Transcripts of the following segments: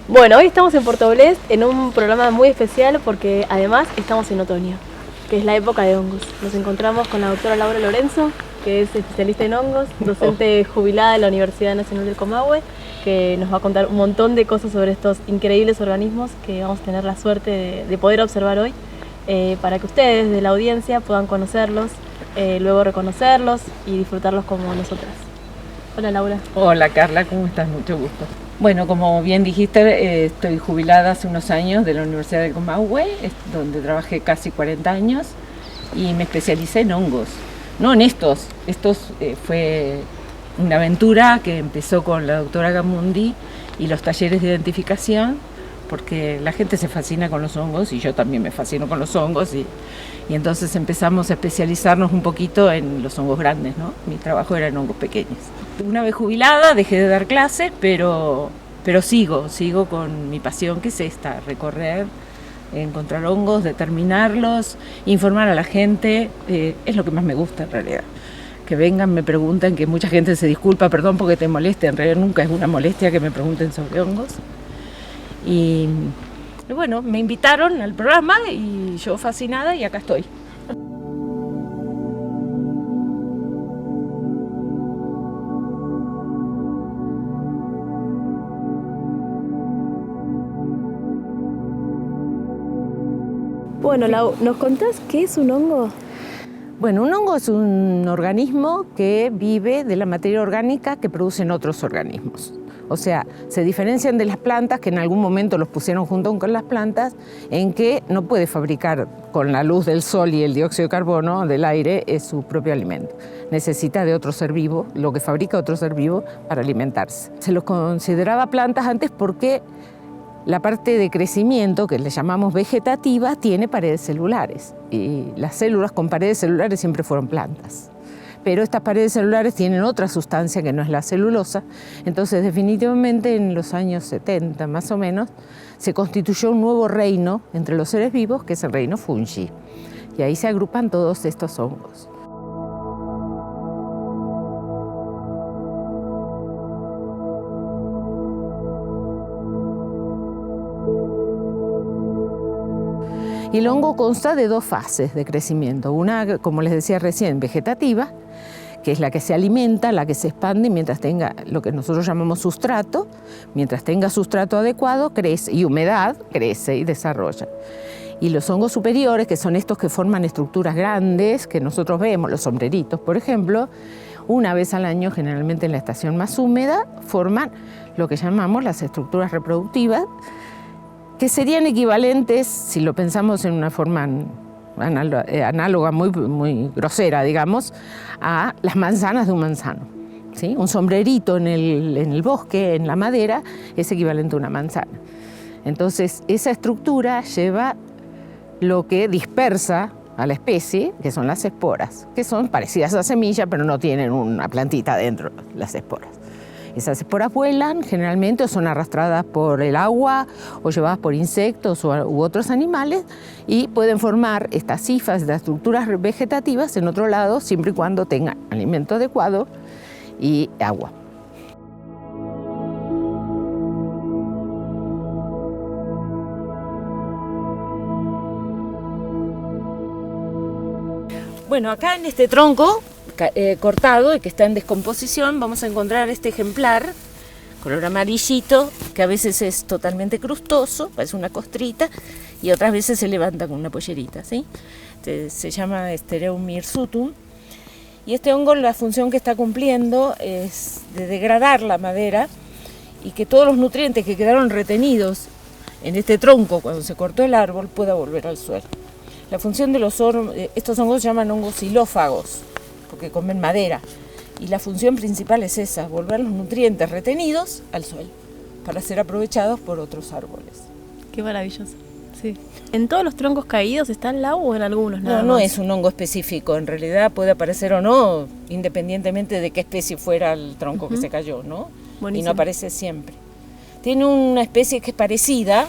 Bueno, hoy estamos en Puerto Blest en un programa muy especial porque además estamos en otoño, que es la época de hongos. Nos encontramos con la doctora Laura Lorenzo, que es especialista en hongos, docente jubilada de la Universidad Nacional del Comahue, que nos va a contar un montón de cosas sobre estos increíbles organismos que vamos a tener la suerte de poder observar hoy, para que ustedes de la audiencia puedan conocerlos, luego reconocerlos y disfrutarlos como nosotras. Hola Laura. Hola Carla, ¿cómo estás? Mucho gusto. Bueno, como bien dijiste, estoy jubilada hace unos años de la Universidad del Comahue, donde trabajé casi 40 años y me especialicé en hongos. No en estos fue una aventura que empezó con la doctora Gamundi y los talleres de identificación, porque la gente se fascina con los hongos y yo también me fascino con los hongos y entonces empezamos a especializarnos un poquito en los hongos grandes, ¿no? Mi trabajo era en hongos pequeños. Una vez jubilada dejé de dar clases, pero sigo con mi pasión, que es esta: recorrer, encontrar hongos, determinarlos, informar a la gente. Es lo que más me gusta en realidad. Que vengan, me preguntan, que mucha gente se disculpa, perdón porque te moleste, en realidad nunca es una molestia que me pregunten sobre hongos. Y bueno, me invitaron al programa y yo fascinada y acá estoy. Bueno, Lau, ¿nos contás qué es un hongo? Bueno, un hongo es un organismo que vive de la materia orgánica que producen otros organismos. O sea, se diferencian de las plantas, que en algún momento los pusieron junto con las plantas, en que no puede fabricar con la luz del sol y el dióxido de carbono del aire su propio alimento. Necesita de otro ser vivo, lo que fabrica otro ser vivo para alimentarse. Se los consideraba plantas antes porque la parte de crecimiento, que le llamamos vegetativa, tiene paredes celulares. Y las células con paredes celulares siempre fueron plantas. Pero estas paredes celulares tienen otra sustancia que no es la celulosa. Entonces, definitivamente, en los años 70, más o menos, se constituyó un nuevo reino entre los seres vivos, que es el reino fungi. Y ahí se agrupan todos estos hongos. Y el hongo consta de dos fases de crecimiento. Una, como les decía recién, vegetativa, que es la que se alimenta, la que se expande mientras tenga lo que nosotros llamamos sustrato. Mientras tenga sustrato adecuado, crece, y humedad, crece y desarrolla. Y los hongos superiores, que son estos que forman estructuras grandes, que nosotros vemos, los sombreritos, por ejemplo, una vez al año, generalmente en la estación más húmeda, forman lo que llamamos las estructuras reproductivas, que serían equivalentes, si lo pensamos en una forma análoga, muy grosera, digamos, a las manzanas de un manzano, ¿sí? Un sombrerito en el bosque, en la madera, es equivalente a una manzana. Entonces, esa estructura lleva lo que dispersa a la especie, que son las esporas, que son parecidas a semillas, pero no tienen una plantita dentro, las esporas. Esas esporas vuelan generalmente o son arrastradas por el agua o llevadas por insectos u otros animales y pueden formar estas hifas, estas estructuras vegetativas en otro lado, siempre y cuando tengan alimento adecuado y agua. Bueno, acá en este tronco cortado y que está en descomposición, vamos a encontrar este ejemplar, color amarillito, que a veces es totalmente crustoso, parece una costrita, y otras veces se levanta con una pollerita, ¿sí? Se llama Stereum hirsutum, y este hongo, la función que está cumpliendo es de degradar la madera y que todos los nutrientes que quedaron retenidos en este tronco cuando se cortó el árbol pueda volver al suelo. La función de estos hongos se llaman hongos xilófagos, porque comen madera, y la función principal es esa: volver los nutrientes retenidos al suelo para ser aprovechados por otros árboles. Qué maravilloso. Sí. ¿En todos los troncos caídos está el agua o en algunos nada más? No es un hongo específico, en realidad puede aparecer o no, independientemente de qué especie fuera el tronco que se cayó, ¿no? Buenísimo. Y no aparece siempre. Tiene una especie que es parecida,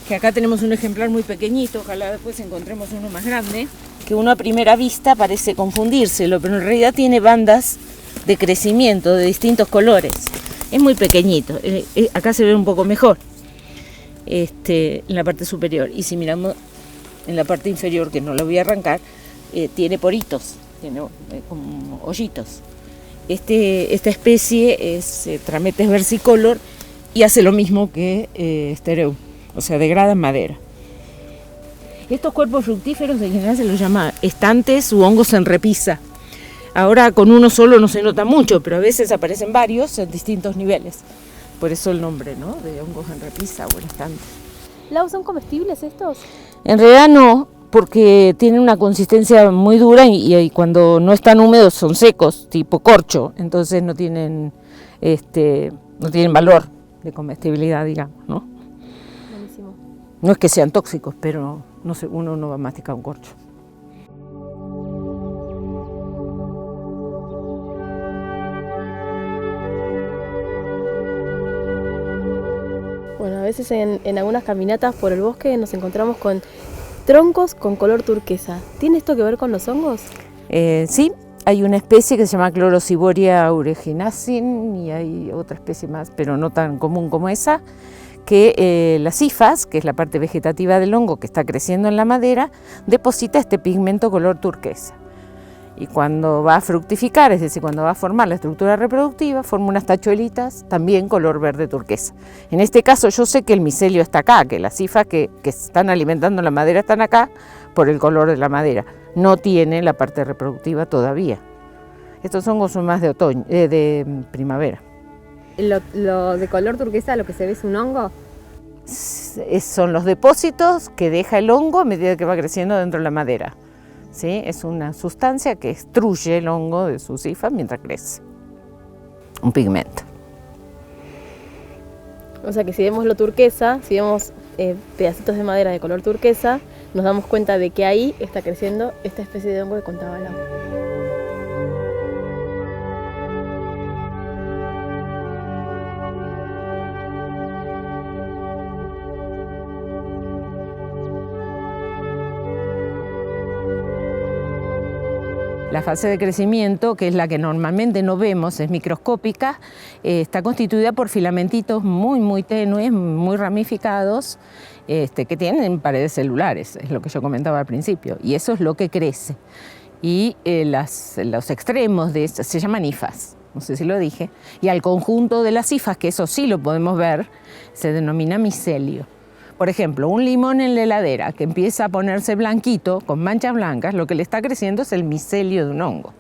que acá tenemos un ejemplar muy pequeñito, ojalá después encontremos uno más grande, que uno a primera vista parece confundírselo, pero en realidad tiene bandas de crecimiento de distintos colores. Es muy pequeñito, acá se ve un poco mejor en la parte superior, y si miramos en la parte inferior, que no lo voy a arrancar, tiene poritos, tiene como hoyitos. Esta especie es Trametes versicolor y hace lo mismo que Stereum, o sea, degrada en madera. Estos cuerpos fructíferos en general se los llama estantes u hongos en repisa. Ahora con uno solo no se nota mucho, pero a veces aparecen varios en distintos niveles. Por eso el nombre, ¿no?, de hongos en repisa o en estantes. ¿Lau, son comestibles estos? En realidad no, porque tienen una consistencia muy dura y cuando no están húmedos son secos, tipo corcho, entonces no tienen valor de comestibilidad, digamos, ¿no? Buenísimo. No es que sean tóxicos, pero uno no va a masticar un corcho. Bueno, a veces en algunas caminatas por el bosque nos encontramos con troncos con color turquesa. ¿Tiene esto que ver con los hongos? Sí, hay una especie que se llama Chlorociboria aeruginacin y hay otra especie más, pero no tan común como esa, que las hifas, que es la parte vegetativa del hongo que está creciendo en la madera, deposita este pigmento color turquesa. Y cuando va a fructificar, es decir, cuando va a formar la estructura reproductiva, forma unas tachuelitas también color verde turquesa. En este caso yo sé que el micelio está acá, que las hifas que están alimentando la madera están acá por el color de la madera. No tiene la parte reproductiva todavía. Estos hongos son más de otoño, de primavera. ¿Lo de color turquesa, lo que se ve es un hongo? Son los depósitos que deja el hongo a medida que va creciendo dentro de la madera. ¿Sí? Es una sustancia que extruye el hongo de sus hifas mientras crece. Un pigmento. O sea que si vemos lo turquesa, si vemos pedacitos de madera de color turquesa, nos damos cuenta de que ahí está creciendo esta especie de hongo que contaba Lau. La fase de crecimiento, que es la que normalmente no vemos, es microscópica, está constituida por filamentitos muy tenues, muy ramificados, que tienen paredes celulares, es lo que yo comentaba al principio, y eso es lo que crece. Y los extremos de esto se llaman hifas, no sé si lo dije, y al conjunto de las hifas, que eso sí lo podemos ver, se denomina micelio. Por ejemplo, un limón en la heladera que empieza a ponerse blanquito, con manchas blancas, lo que le está creciendo es el micelio de un hongo.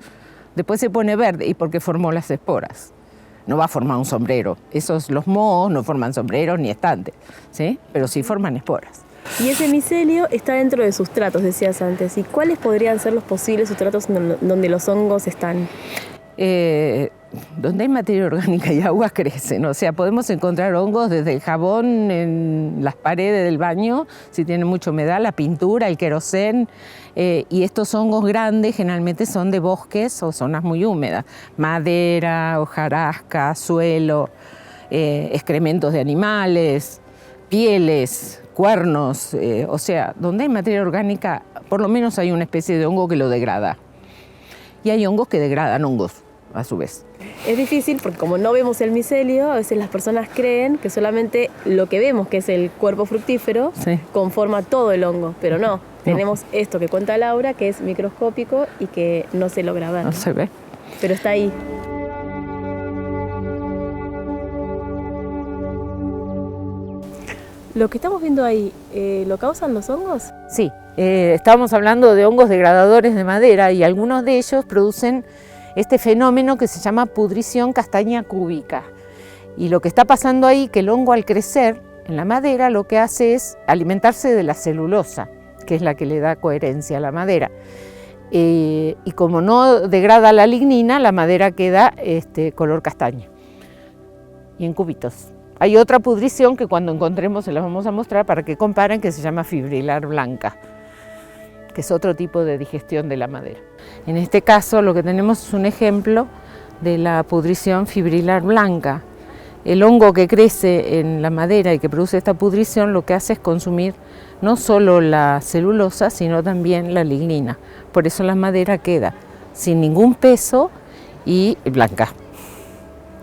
Después se pone verde y porque formó las esporas. No va a formar un sombrero. Los mohos no forman sombreros ni estantes, ¿sí? Pero sí forman esporas. Y ese micelio está dentro de sustratos, decías antes. ¿Y cuáles podrían ser los posibles sustratos donde los hongos están? Donde hay materia orgánica y agua crecen, o sea, podemos encontrar hongos desde el jabón en las paredes del baño, si tiene mucha humedad, la pintura, el querosén, y estos hongos grandes generalmente son de bosques o zonas muy húmedas, madera, hojarasca, suelo, excrementos de animales, pieles, cuernos, o sea, donde hay materia orgánica, por lo menos hay una especie de hongo que lo degrada. Y hay hongos que degradan hongos, a su vez. Es difícil porque como no vemos el micelio, a veces las personas creen que solamente lo que vemos, que es el cuerpo fructífero, sí, conforma todo el hongo, pero no. Tenemos esto que cuenta Laura, que es microscópico y que no se logra ver. No se ve. Pero está ahí. Lo que estamos viendo ahí, ¿lo causan los hongos? Sí, estábamos hablando de hongos degradadores de madera y algunos de ellos producen este fenómeno que se llama pudrición castaña cúbica. Y lo que está pasando ahí, que el hongo al crecer en la madera lo que hace es alimentarse de la celulosa, que es la que le da coherencia a la madera. Y como no degrada la lignina, la madera queda color castaño y en cubitos. Hay otra pudrición que cuando encontremos se las vamos a mostrar para que comparen, que se llama fibrilar blanca, que es otro tipo de digestión de la madera. En este caso lo que tenemos es un ejemplo de la pudrición fibrilar blanca. El hongo que crece en la madera y que produce esta pudrición lo que hace es consumir no solo la celulosa, sino también la lignina. Por eso la madera queda sin ningún peso y blanca,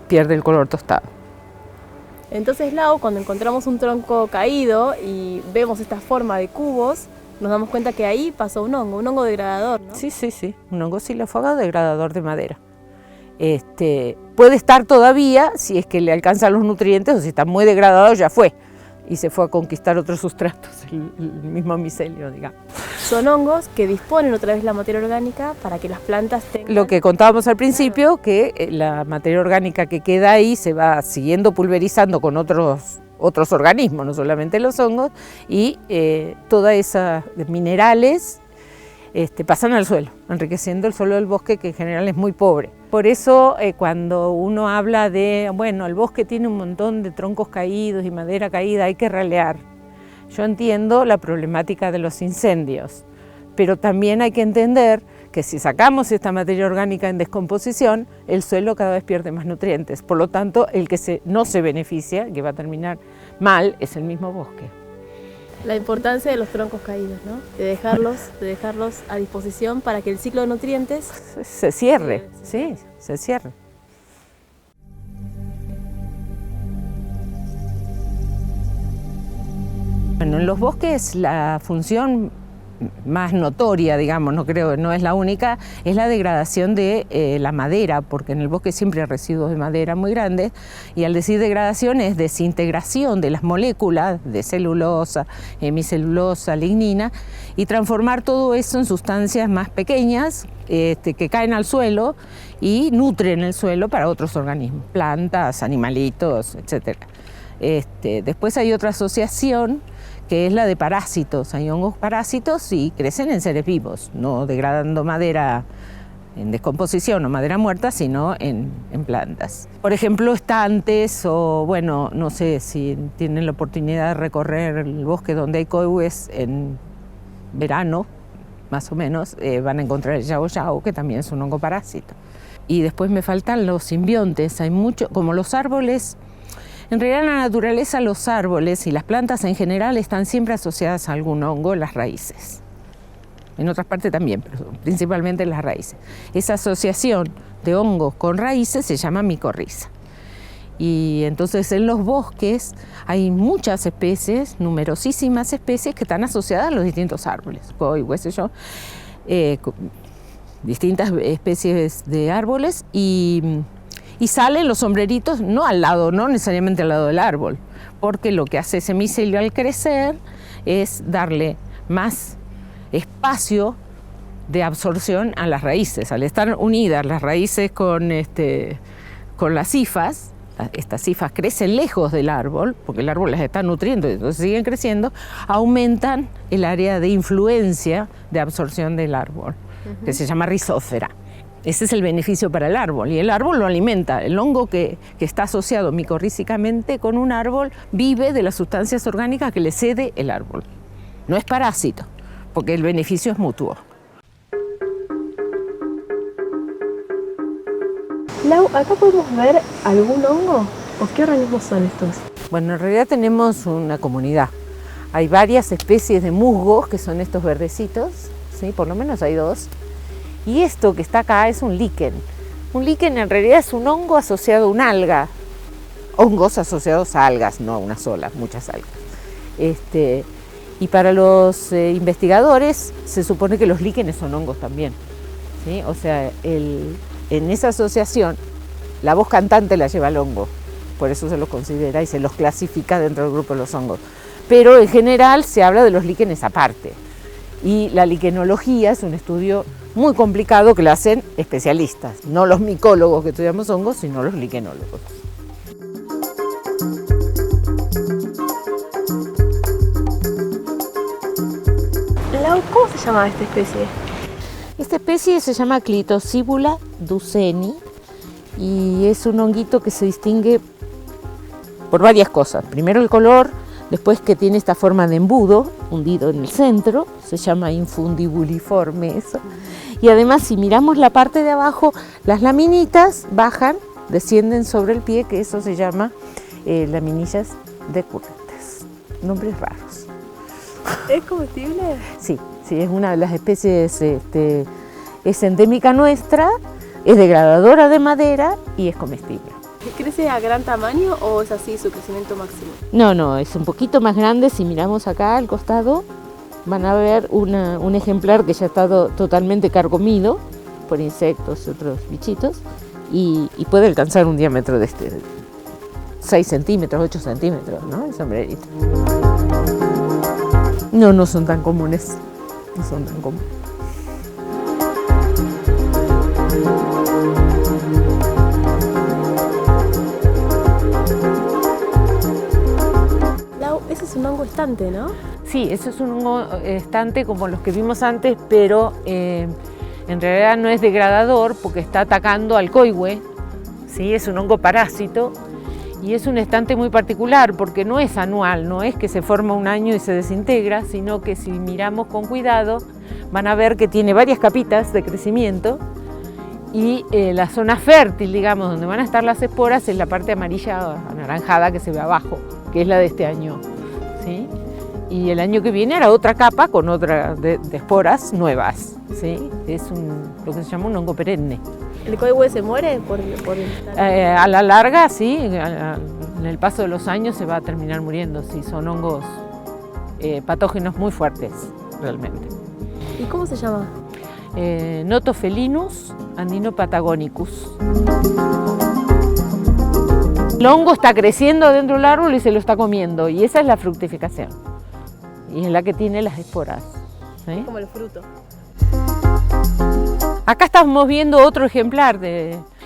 pierde el color tostado. Entonces, Lau, cuando encontramos un tronco caído y vemos esta forma de cubos, nos damos cuenta que ahí pasó un hongo degradador, ¿no? Sí, un hongo xilófago degradador de madera. Puede estar todavía, si es que le alcanzan los nutrientes, o si está muy degradado ya fue, y se fue a conquistar otros sustratos, el mismo micelio, digamos. Son hongos que disponen otra vez la materia orgánica para que las plantas tengan... Lo que contábamos al principio, que la materia orgánica que queda ahí se va siguiendo pulverizando con otros organismos, no solamente los hongos, y todas esas minerales pasan al suelo, enriqueciendo el suelo del bosque, que en general es muy pobre. Por eso cuando uno habla de, bueno, el bosque tiene un montón de troncos caídos y madera caída, hay que ralear. Yo entiendo la problemática de los incendios, pero también hay que entender que si sacamos esta materia orgánica en descomposición, el suelo cada vez pierde más nutrientes. Por lo tanto, el que no se beneficia, que va a terminar mal, es el mismo bosque. La importancia de los troncos caídos, ¿no? De dejarlos a disposición para que el ciclo de nutrientes se cierre, sí, se cierre. Bueno, en los bosques la función más notoria, digamos, no es la única, es la degradación de la madera, porque en el bosque siempre hay residuos de madera muy grandes, y al decir degradación es desintegración de las moléculas de celulosa, hemicelulosa, lignina, y transformar todo eso en sustancias más pequeñas que caen al suelo y nutren el suelo para otros organismos, plantas, animalitos, etc. Después hay otra asociación, que es la de parásitos. Hay hongos parásitos y crecen en seres vivos, no degradando madera en descomposición o madera muerta, sino en plantas. Por ejemplo, estantes o, bueno, no sé si tienen la oportunidad de recorrer el bosque donde hay coihues en verano, más o menos, van a encontrar el yao yao, que también es un hongo parásito. Y después me faltan los simbiontes. Hay mucho, como los árboles. En realidad en la naturaleza los árboles y las plantas en general están siempre asociadas a algún hongo en las raíces. En otras partes también, pero principalmente en las raíces. Esa asociación de hongos con raíces se llama micorriza. Y entonces en los bosques hay muchas especies, numerosísimas especies que están asociadas a los distintos árboles. Qué sé yo, distintas especies de árboles y salen los sombreritos no al lado, no necesariamente al lado del árbol, porque lo que hace ese micelio al crecer es darle más espacio de absorción a las raíces. Al estar unidas las raíces con las hifas, estas hifas crecen lejos del árbol, porque el árbol las está nutriendo y entonces siguen creciendo, aumentan el área de influencia de absorción del árbol, que se llama rizósfera. Ese es el beneficio para el árbol, y el árbol lo alimenta. El hongo que está asociado micorrízicamente con un árbol vive de las sustancias orgánicas que le cede el árbol. No es parásito, porque el beneficio es mutuo. Lau, ¿acá podemos ver algún hongo? ¿O qué organismos son estos? Bueno, en realidad tenemos una comunidad. Hay varias especies de musgos, que son estos verdecitos, ¿sí? Por lo menos hay dos. Y esto que está acá es un líquen. Un líquen en realidad es un hongo asociado a una alga. Hongos asociados a algas, no a una sola, muchas algas. Y para los investigadores se supone que los líquenes son hongos también, ¿sí? O sea, en esa asociación la voz cantante la lleva el hongo, por eso se los considera y se los clasifica dentro del grupo de los hongos. Pero en general se habla de los líquenes aparte. Y la liquenología es un estudio muy complicado que lo hacen especialistas, no los micólogos que estudiamos hongos, sino los liquenólogos. Lau, ¿cómo se llama esta especie? Esta especie se llama Clitosibula duceni y es un honguito que se distingue por varias cosas. Primero el color, después que tiene esta forma de embudo hundido en el centro, se llama infundibuliforme eso. Y además, si miramos la parte de abajo, las laminitas bajan, descienden sobre el pie, que eso se llama laminillas decurrentes. Nombres raros. ¿Es comestible? Sí, es una de las especies, es endémica nuestra, es degradadora de madera y es comestible. ¿Crece a gran tamaño o es así su crecimiento máximo? No, es un poquito más grande. Si miramos acá al costado, van a ver un ejemplar que ya está totalmente carcomido por insectos y otros bichitos y puede alcanzar un diámetro de 6 centímetros, 8 centímetros, ¿no? El sombrerito. No son tan comunes, no son tan comunes. Ese es un hongo estante, ¿no? Sí, eso es un hongo estante como los que vimos antes, pero en realidad no es degradador porque está atacando al coihue, ¿sí? Es un hongo parásito y es un estante muy particular porque no es anual, no es que se forma un año y se desintegra, sino que si miramos con cuidado van a ver que tiene varias capitas de crecimiento y la zona fértil, digamos, donde van a estar las esporas es la parte amarilla anaranjada que se ve abajo, que es la de este año, ¿sí? Y el año que viene hará otra capa con otra de esporas nuevas, ¿sí? Es lo que se llama un hongo perenne. ¿El coihue se muere por a la larga, sí, en el paso de los años se va a terminar muriendo, sí, son hongos patógenos muy fuertes, realmente. ¿Y cómo se llama? Notophelinus andinopatagonicus. El hongo está creciendo dentro del árbol y se lo está comiendo, y esa es la fructificación. Y es la que tiene las esporas, ¿sí? Como el fruto. Acá estamos viendo otro ejemplar,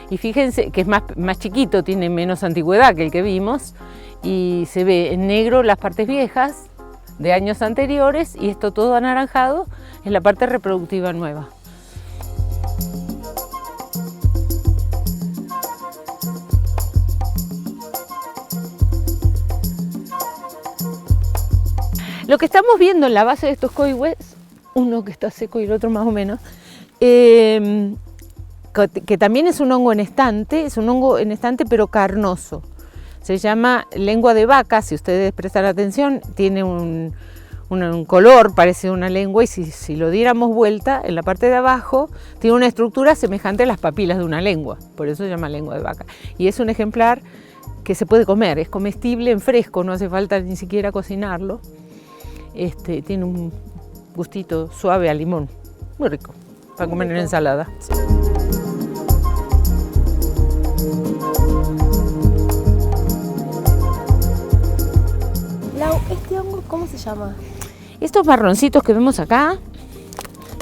y fíjense que es más chiquito, tiene menos antigüedad que el que vimos, y se ve en negro las partes viejas de años anteriores, y esto todo anaranjado es la parte reproductiva nueva. Lo que estamos viendo en la base de estos coihues, uno que está seco y el otro más o menos, que también es un hongo en estante, pero carnoso. Se llama lengua de vaca, si ustedes prestan atención, tiene un color, parece una lengua, y si lo diéramos vuelta, en la parte de abajo, tiene una estructura semejante a las papilas de una lengua, por eso se llama lengua de vaca. Y es un ejemplar que se puede comer, es comestible en fresco, no hace falta ni siquiera cocinarlo. Tiene un gustito suave a limón, muy rico, para comer en ensalada. Sí. Lau, ¿este hongo cómo se llama? Estos marroncitos que vemos acá,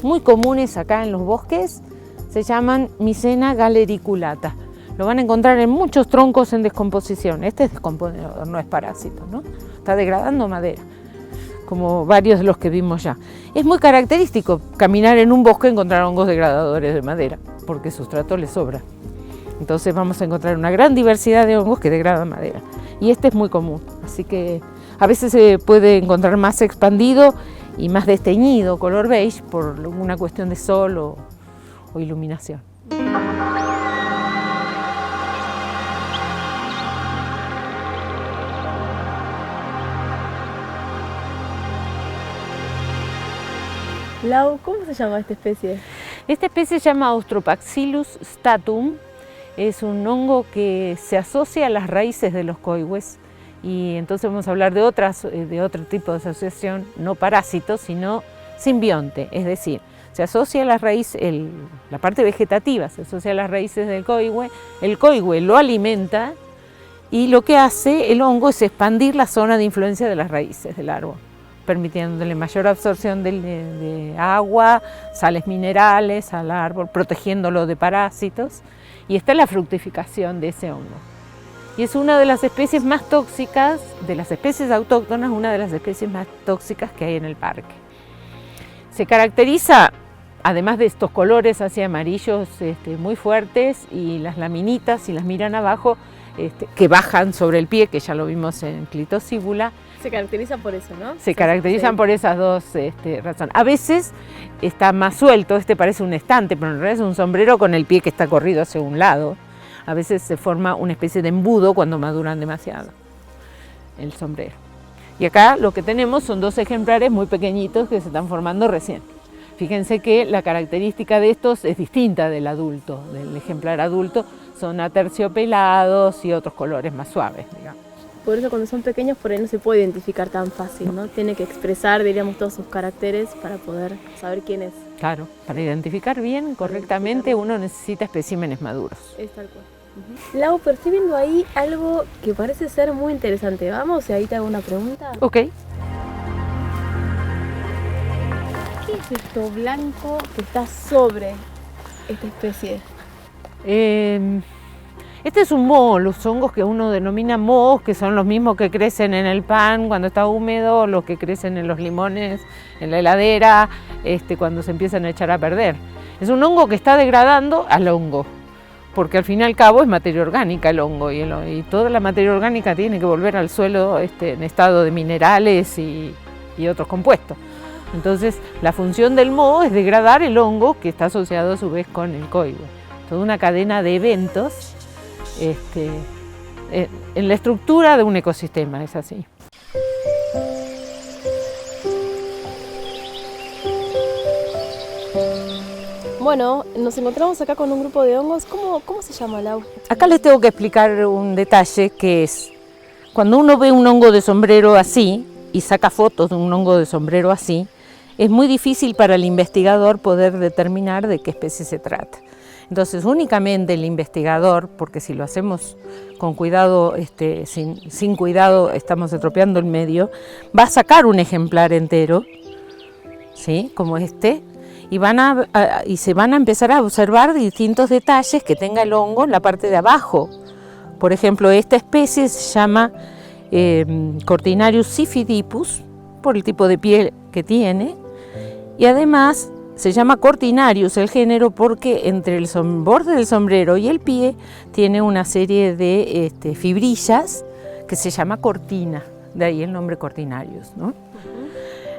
muy comunes acá en los bosques, se llaman Mycena galericulata. Lo van a encontrar en muchos troncos en descomposición. Este es descomponedor, no es parásito, ¿no? Está degradando madera, como varios de los que vimos ya. Es muy característico caminar en un bosque y encontrar hongos degradadores de madera, porque sustrato le sobra. Entonces vamos a encontrar una gran diversidad de hongos que degradan madera. Y este es muy común, así que a veces se puede encontrar más expandido y más desteñido, color beige, por una cuestión de sol o iluminación. Lau, ¿cómo se llama esta especie? Esta especie se llama Austropacillus statum, es un hongo que se asocia a las raíces de los coihues, y entonces vamos a hablar de otro tipo de asociación, no parásito, sino simbionte, es decir, se asocia a la raíz, la parte vegetativa se asocia a las raíces del coihue, el coihue lo alimenta y lo que hace el hongo es expandir la zona de influencia de las raíces del árbol, permitiéndole mayor absorción de agua, sales minerales al árbol, protegiéndolo de parásitos, y está la fructificación de ese hongo. Y es una de las especies más tóxicas, de las especies autóctonas, una de las especies más tóxicas que hay en el parque. Se caracteriza, además de estos colores así amarillos muy fuertes, y las laminitas, si las miran abajo, que bajan sobre el pie, que ya lo vimos en Clitosíbula. Se caracterizan por eso, ¿no? Se caracterizan por esas dos razones. A veces está más suelto, parece un estante, pero en realidad es un sombrero con el pie que está corrido hacia un lado. A veces se forma una especie de embudo cuando maduran demasiado el sombrero. Y acá lo que tenemos son dos ejemplares muy pequeñitos que se están formando recién. Fíjense que la característica de estos es distinta del adulto, del ejemplar adulto. son aterciopelados y otros colores más suaves, digamos. Por eso cuando son pequeños por ahí no se puede identificar tan fácil, ¿no? Tiene que expresar, diríamos, todos sus caracteres para poder saber quién es. Claro, para identificar bien, correctamente, uno necesita especímenes maduros. Es tal cual. Lau, pero estoy viendo ahí algo que parece ser muy interesante. Vamos, y ahí te hago una pregunta. Ok. ¿Qué es esto blanco que está sobre esta especie? Este es un moho, los hongos que uno denomina mohos, que son los mismos que crecen en el pan cuando está húmedo, los que crecen en los limones, en la heladera, cuando se empiezan a echar a perder. Es un hongo que está degradando al hongo, porque al fin y al cabo es materia orgánica el hongo, y toda la materia orgánica tiene que volver al suelo en estado de minerales y otros compuestos. Entonces, la función del moho es degradar el hongo que está asociado a su vez con el coigüe. Toda una cadena de eventos en la estructura de un ecosistema, es así. Bueno, nos encontramos acá con un grupo de hongos. ¿Cómo se llama, Lau? Acá les tengo que explicar un detalle que es, cuando uno ve un hongo de sombrero así y saca fotos de un hongo de sombrero así, es muy difícil para el investigador poder determinar de qué especie se trata. Entonces, únicamente el investigador, porque si lo hacemos con cuidado, sin cuidado, estamos estropeando el medio, va a sacar un ejemplar entero, ¿sí? Como este, y se van a empezar a observar distintos detalles que tenga el hongo en la parte de abajo. Por ejemplo, esta especie se llama Cortinarius sifidipus, por el tipo de piel que tiene, y además se llama Cortinarius el género porque entre el borde del sombrero y el pie tiene una serie de fibrillas que se llama cortina, de ahí el nombre Cortinarius, ¿no?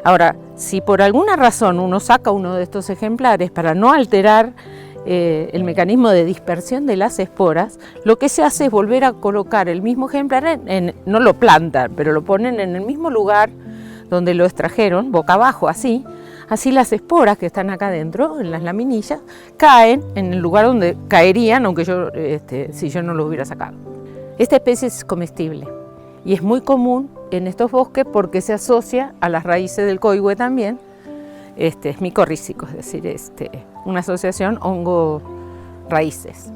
Ahora, si por alguna razón uno saca uno de estos ejemplares para no alterar el mecanismo de dispersión de las esporas, lo que se hace es volver a colocar el mismo ejemplar, no lo plantan, pero lo ponen en el mismo lugar donde lo extrajeron, boca abajo, así las esporas que están acá adentro, en las laminillas, caen en el lugar donde caerían, aunque si yo no los hubiera sacado. Esta especie es comestible y es muy común en estos bosques porque se asocia a las raíces del coigüe también. Es micorrícico, es decir, una asociación hongo-raíces.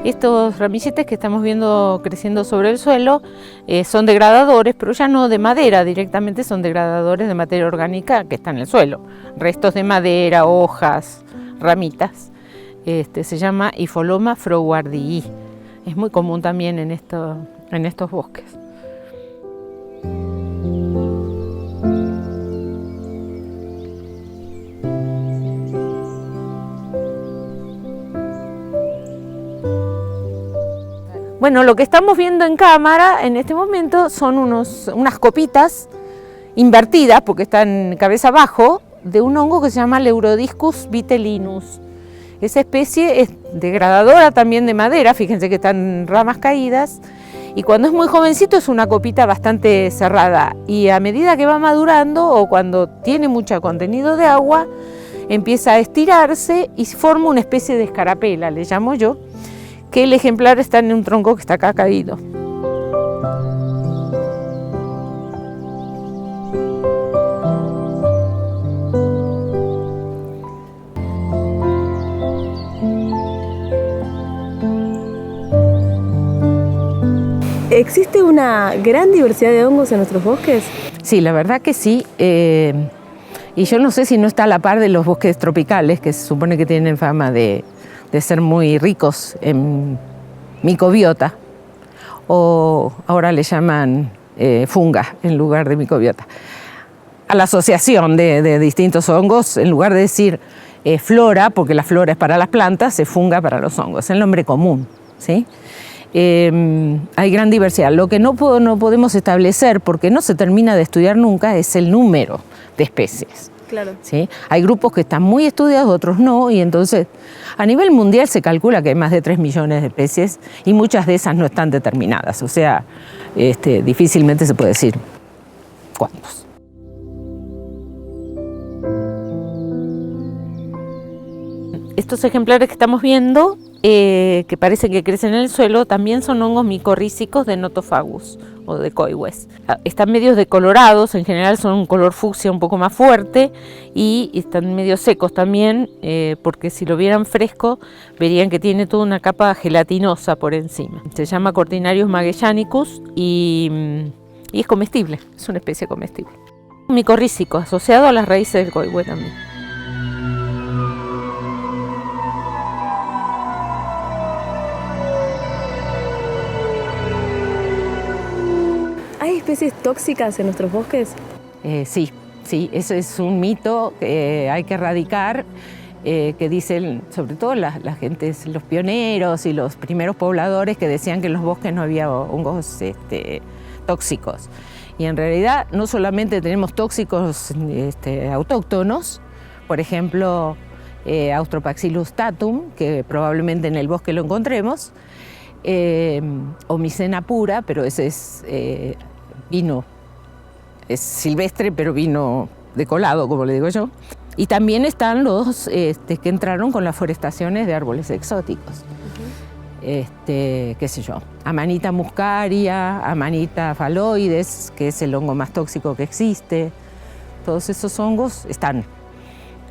Estos ramilletes que estamos viendo creciendo sobre el suelo son degradadores, pero ya no de madera, directamente son degradadores de materia orgánica que está en el suelo. Restos de madera, hojas, ramitas. Se llama Hipholoma frowardii. Es muy común también en estos bosques. Bueno, lo que estamos viendo en cámara en este momento son unas copitas invertidas, porque están cabeza abajo, de un hongo que se llama Leurodiscus vitellinus. Esa especie es degradadora también de madera, fíjense que están ramas caídas, y cuando es muy jovencito es una copita bastante cerrada, y a medida que va madurando o cuando tiene mucho contenido de agua, empieza a estirarse y forma una especie de escarapela, le llamo yo, que el ejemplar está en un tronco que está acá caído. ¿Existe una gran diversidad de hongos en nuestros bosques? Sí, la verdad que sí. Y yo no sé si no está a la par de los bosques tropicales, que se supone que tienen fama de ser muy ricos en micobiota, o ahora le llaman funga en lugar de micobiota. A la asociación de distintos hongos, en lugar de decir flora, porque la flora es para las plantas, se funga para los hongos, es el nombre común, ¿sí? hay gran diversidad. Lo que no podemos establecer, porque no se termina de estudiar nunca, es el número de especies. Claro. ¿Sí? Hay grupos que están muy estudiados, otros no, y entonces a nivel mundial se calcula que hay más de 3 millones de especies y muchas de esas no están determinadas, o sea, difícilmente se puede decir cuántos. Estos ejemplares que estamos viendo, que parece que crecen en el suelo, también son hongos micorrízicos de Nothofagus o de Coihues. Están medio decolorados, en general son un color fucsia un poco más fuerte y están medio secos también, porque si lo vieran fresco verían que tiene toda una capa gelatinosa por encima. Se llama Cortinarius magellanicus y es comestible, es una especie comestible. Micorrízico, asociado a las raíces del coihue también. ¿Hay especies tóxicas en nuestros bosques? Sí, ese es un mito que hay que erradicar, que dicen, sobre todo la gente, los pioneros y los primeros pobladores que decían que en los bosques no había hongos tóxicos. Y en realidad no solamente tenemos tóxicos autóctonos, por ejemplo, Austrobacillus tatum, que probablemente en el bosque lo encontremos, o Mycena pura, pero ese es vino, es silvestre, pero vino decolado, como le digo yo. Y también están los que entraron con las forestaciones de árboles exóticos. Qué sé yo, Amanita muscaria, Amanita phalloides, que es el hongo más tóxico que existe. Todos esos hongos están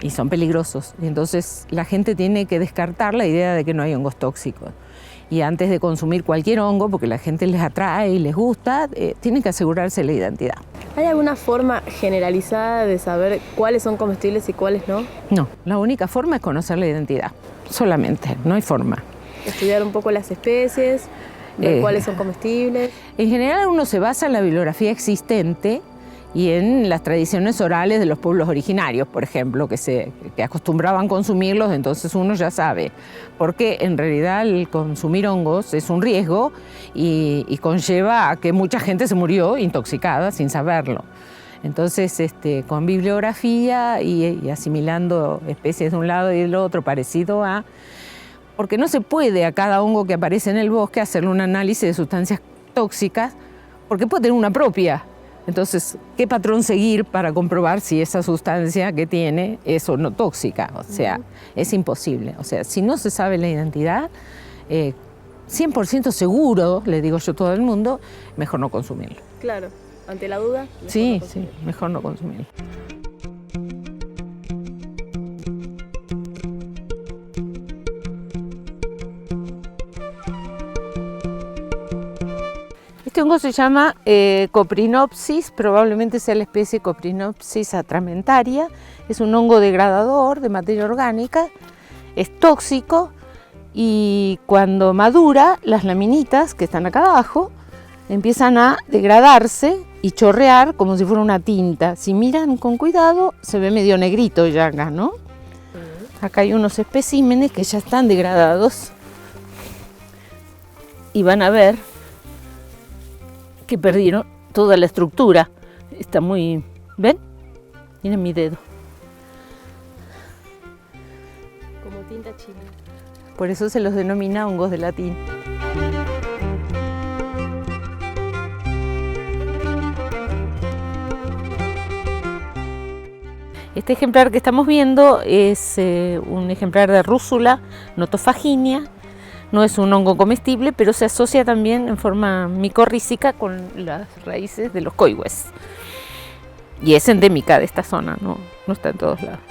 y son peligrosos. Entonces la gente tiene que descartar la idea de que no hay hongos tóxicos. Y antes de consumir cualquier hongo, porque la gente les atrae y les gusta, tienen que asegurarse la identidad. ¿Hay alguna forma generalizada de saber cuáles son comestibles y cuáles no? No, la única forma es conocer la identidad, solamente, no hay forma. Estudiar un poco las especies, ver cuáles son comestibles. En general uno se basa en la bibliografía existente y en las tradiciones orales de los pueblos originarios, por ejemplo, que acostumbraban consumirlos, entonces uno ya sabe. Porque en realidad el consumir hongos es un riesgo y conlleva a que mucha gente se murió intoxicada sin saberlo. Entonces, con bibliografía y asimilando especies de un lado y del otro parecido a... Porque no se puede a cada hongo que aparece en el bosque hacerle un análisis de sustancias tóxicas, porque puede tener una propia. Entonces, ¿qué patrón seguir para comprobar si esa sustancia que tiene es o no tóxica? O sea, es imposible. O sea, si no se sabe la identidad, 100% seguro, le digo yo a todo el mundo, mejor no consumirlo. Claro, ante la duda. Sí, mejor no consumirlo. Este hongo se llama Coprinopsis, probablemente sea la especie Coprinopsis atramentaria. Es un hongo degradador de materia orgánica, es tóxico y cuando madura, las laminitas que están acá abajo empiezan a degradarse y chorrear como si fuera una tinta. Si miran con cuidado, se ve medio negrito ya acá, ¿no? Acá hay unos especímenes que ya están degradados y van a ver que perdieron toda la estructura. Está muy... ¿Ven? Miren mi dedo. Como tinta china. Por eso se los denomina hongos de latín. Este ejemplar que estamos viendo es un ejemplar de Rúsula notophaginia. No es un hongo comestible, pero se asocia también en forma micorrízica con las raíces de los coihues. Y es endémica de esta zona, no está en todos lados.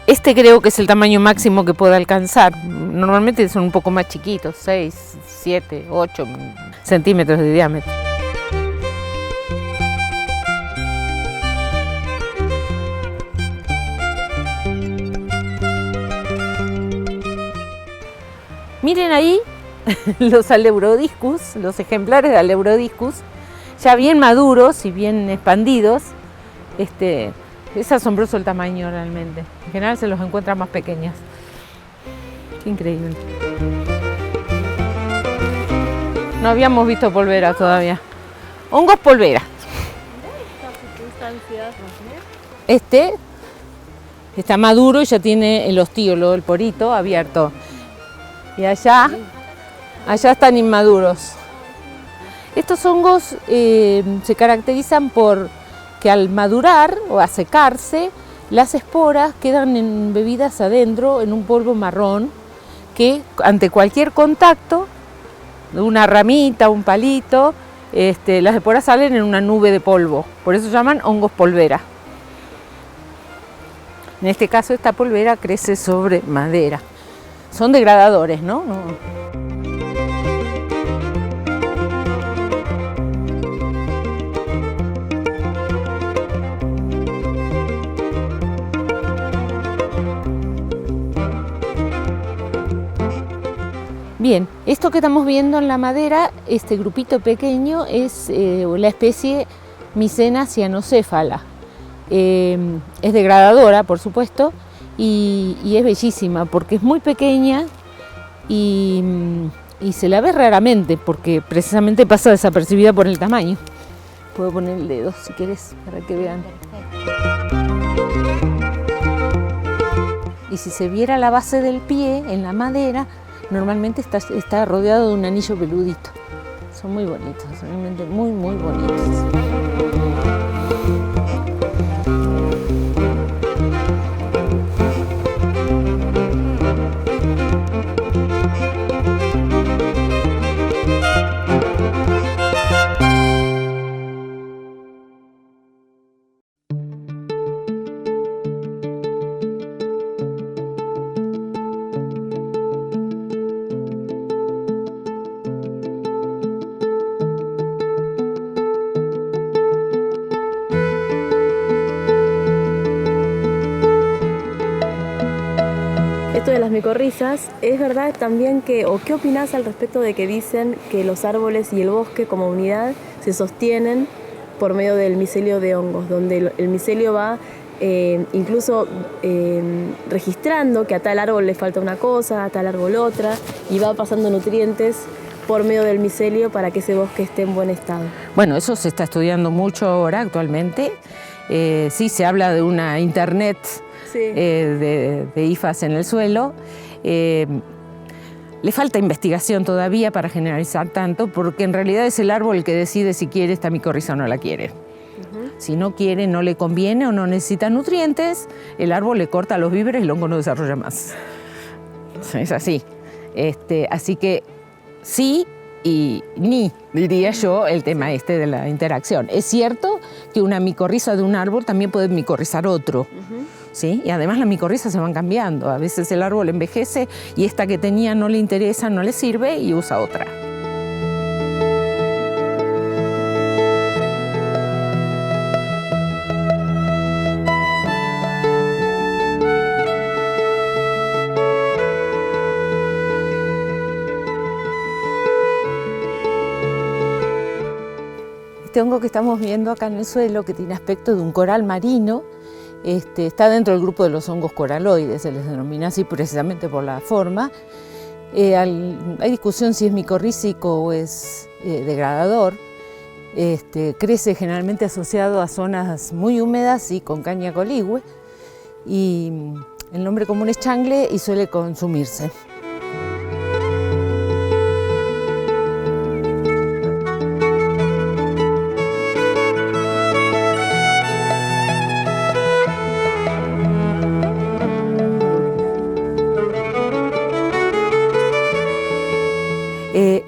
Este creo que es el tamaño máximo que puede alcanzar. Normalmente son un poco más chiquitos, 6, 7, 8 centímetros de diámetro. Miren ahí los Aleurodiscus, los ejemplares de Aleurodiscus, ya bien maduros y bien expandidos. Es asombroso el tamaño realmente. En general se los encuentra más pequeñas. Qué increíble. No habíamos visto polvera todavía. Hongos polvera. Este está maduro y ya tiene el ostíolo, el porito abierto. Y allá están inmaduros. Estos hongos se caracterizan por que al madurar o a secarse, las esporas quedan embebidas adentro en un polvo marrón que ante cualquier contacto de una ramita, un palito, las esporas salen en una nube de polvo. Por eso se llaman hongos polvera. En este caso esta polvera crece sobre madera. Son degradadores, ¿no? Bien, esto que estamos viendo en la madera, este grupito pequeño es la especie Mycena cyanocéfala. Es degradadora, por supuesto, y es bellísima porque es muy pequeña y se la ve raramente porque precisamente pasa desapercibida por el tamaño. Puedo poner el dedo si quieres para que vean. Y si se viera la base del pie en la madera, normalmente está rodeado de un anillo peludito. Son muy bonitos, realmente muy, muy bonitos. Esto de las micorrizas, ¿es verdad también que, o qué opinás al respecto de que dicen que los árboles y el bosque como unidad se sostienen por medio del micelio de hongos, donde el micelio va incluso registrando que a tal árbol le falta una cosa, a tal árbol otra, y va pasando nutrientes por medio del micelio para que ese bosque esté en buen estado? Bueno, eso se está estudiando mucho ahora actualmente. Sí, se habla de una internet de hifas en el suelo. Le falta investigación todavía para generalizar tanto, porque en realidad es el árbol el que decide si quiere esta micorriza o no la quiere. Si no quiere, no le conviene o no necesita nutrientes, el árbol le corta los víveres y el hongo no desarrolla más. Es así. Así que sí y ni, diría yo, el tema de la interacción. Es cierto que una micorriza de un árbol también puede micorrizar otro. ¿Sí? Y además las micorrizas se van cambiando. A veces el árbol envejece y esta que tenía no le interesa, no le sirve y usa otra. Este hongo que estamos viendo acá en el suelo, que tiene aspecto de un coral marino, está dentro del grupo de los hongos coraloides, se les denomina así precisamente por la forma. Hay discusión si es micorrícico o es degradador. Crece generalmente asociado a zonas muy húmedas y con caña coligüe. Y el nombre común es changle y suele consumirse.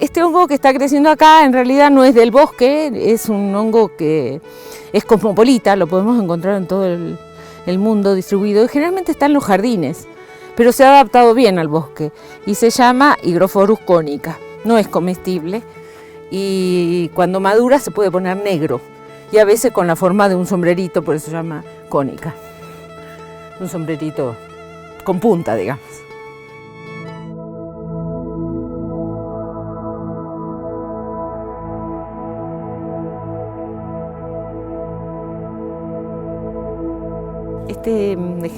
Este hongo que está creciendo acá en realidad no es del bosque, es un hongo que es cosmopolita, lo podemos encontrar en todo el mundo distribuido y generalmente está en los jardines, pero se ha adaptado bien al bosque y se llama Hygrophorus conica. No es comestible y cuando madura se puede poner negro y a veces con la forma de un sombrerito, por eso se llama cónica. Un sombrerito con punta, digamos.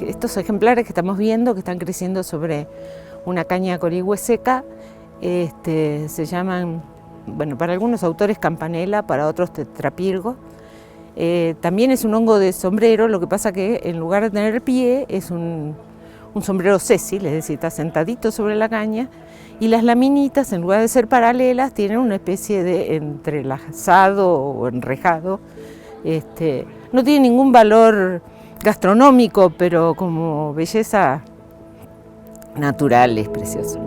Estos ejemplares que estamos viendo, que están creciendo sobre una caña coligüe seca, se llaman bueno, para algunos autores campanela, para otros tetrapirgo. También es un hongo de sombrero, lo que pasa que en lugar de tener pie es un sombrero sésil, es decir, está sentadito sobre la caña, y las laminitas, en lugar de ser paralelas, tienen una especie de entrelazado o enrejado. No tiene ningún valor gastronómico, pero como belleza natural es precioso.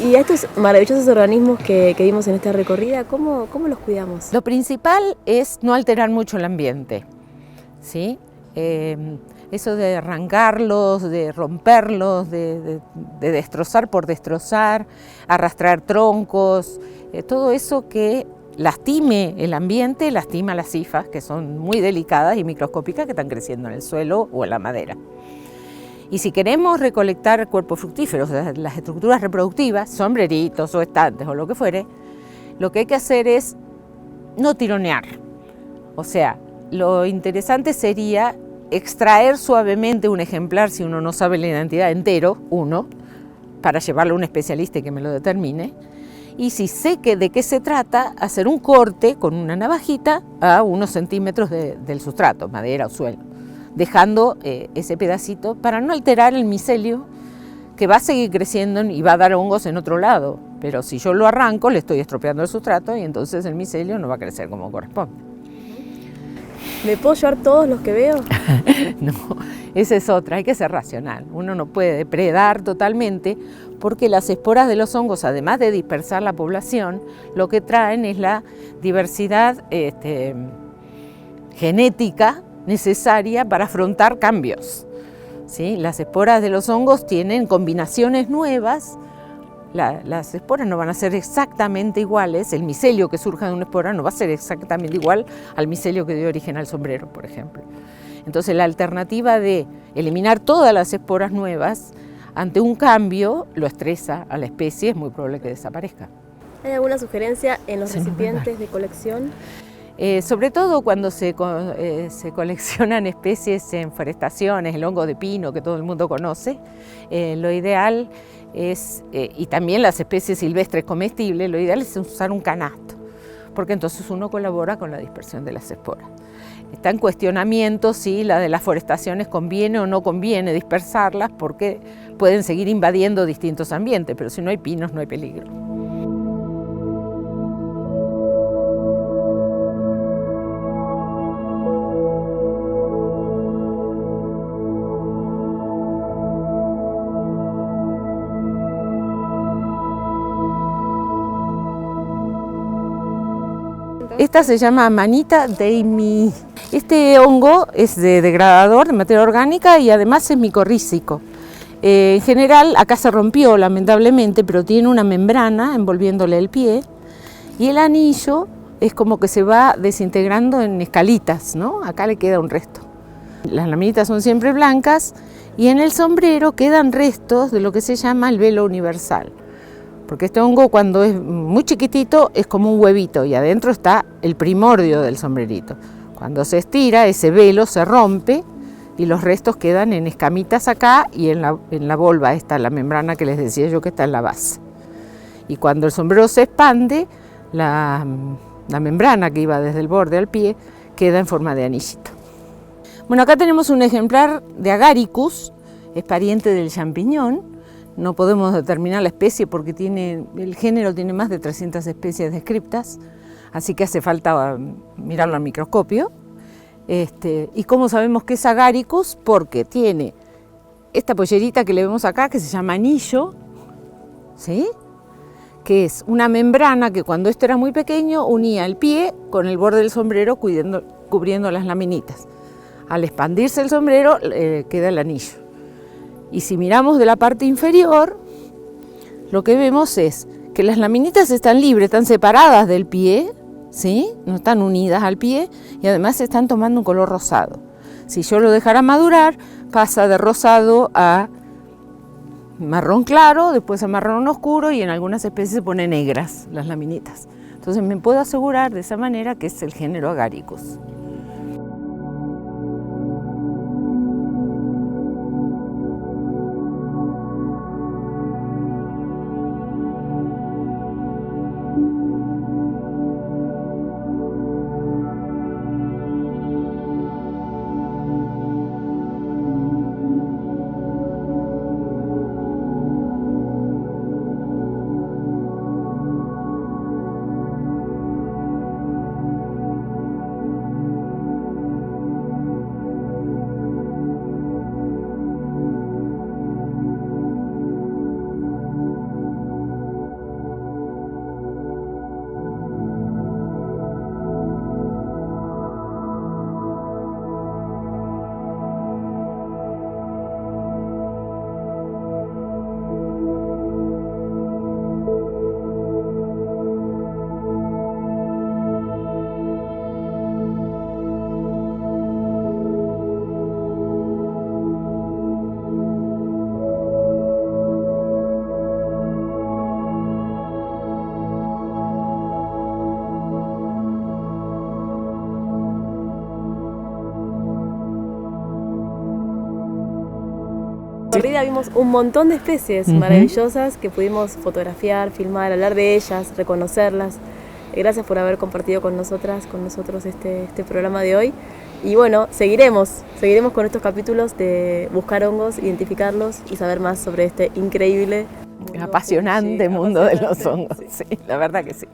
Y a estos maravillosos organismos que vimos en esta recorrida, ¿cómo los cuidamos? Lo principal es no alterar mucho el ambiente, ¿sí? Eso de arrancarlos, de romperlos, de destrozar por destrozar, arrastrar troncos, todo eso que lastime el ambiente, lastima las hifas, que son muy delicadas y microscópicas, que están creciendo en el suelo o en la madera. Y si queremos recolectar cuerpos fructíferos, las estructuras reproductivas, sombreritos o estantes o lo que fuere, lo que hay que hacer es no tironear. O sea, lo interesante sería extraer suavemente un ejemplar, si uno no sabe la identidad, entero, uno, para llevarlo a un especialista y que me lo determine. Y si sé de qué se trata, hacer un corte con una navajita a unos centímetros del sustrato, madera o suelo, dejando ese pedacito para no alterar el micelio, que va a seguir creciendo y va a dar hongos en otro lado. Pero si yo lo arranco, le estoy estropeando el sustrato y entonces el micelio no va a crecer como corresponde. ¿Me puedo llevar todos los que veo? No, esa es otra, hay que ser racional. Uno no puede depredar totalmente porque las esporas de los hongos, además de dispersar la población, lo que traen es la diversidad genética necesaria para afrontar cambios, ¿sí? Las esporas de los hongos tienen combinaciones nuevas. Las esporas no van a ser exactamente iguales, el micelio que surja de una espora no va a ser exactamente igual al micelio que dio origen al sombrero, por ejemplo. Entonces la alternativa de eliminar todas las esporas nuevas ante un cambio lo estresa a la especie, es muy probable que desaparezca. ¿Hay alguna sugerencia en los recipientes de colección? Sobre todo cuando se coleccionan especies en forestaciones, el hongo de pino que todo el mundo conoce, lo ideal es, y también las especies silvestres comestibles, lo ideal es usar un canasto, porque entonces uno colabora con la dispersión de las esporas. Está en cuestionamiento si la de las forestaciones conviene o no conviene dispersarlas, porque pueden seguir invadiendo distintos ambientes, pero si no hay pinos no hay peligro. Esta se llama Amanita deimi. Este hongo es degradador de materia orgánica y además es micorrícico. En general, acá se rompió lamentablemente, pero tiene una membrana envolviéndole el pie y el anillo es como que se va desintegrando en escalitas, ¿no? Acá le queda un resto. Las laminitas son siempre blancas y en el sombrero quedan restos de lo que se llama el velo universal. Porque este hongo cuando es muy chiquitito es como un huevito y adentro está el primordio del sombrerito. Cuando se estira ese velo se rompe y los restos quedan en escamitas acá y en la volva está la membrana que les decía yo que está en la base. Y cuando el sombrero se expande, la membrana que iba desde el borde al pie queda en forma de anillito. Bueno, acá tenemos un ejemplar de Agaricus, es pariente del champiñón. No podemos determinar la especie porque el género tiene más de 300 especies descriptas, así que hace falta mirarlo al microscopio. ¿Y cómo sabemos que es Agaricus? Porque tiene esta pollerita que le vemos acá, que se llama anillo, ¿sí? Que es una membrana que cuando esto era muy pequeño unía el pie con el borde del sombrero cubriendo las laminitas. Al expandirse el sombrero queda el anillo. Y si miramos de la parte inferior, lo que vemos es que las laminitas están libres, están separadas del pie, ¿sí? No están unidas al pie y además están tomando un color rosado. Si yo lo dejara madurar, pasa de rosado a marrón claro, después a marrón oscuro y en algunas especies se ponen negras las laminitas. Entonces me puedo asegurar de esa manera que es el género Agaricus. Recorrida vimos un montón de especies maravillosas que pudimos fotografiar, filmar, hablar de ellas, reconocerlas. Gracias por haber compartido con nosotros este programa de hoy. Y bueno, seguiremos con estos capítulos de buscar hongos, identificarlos y saber más sobre este increíble, apasionante mundo de los hongos. Sí, la verdad que sí.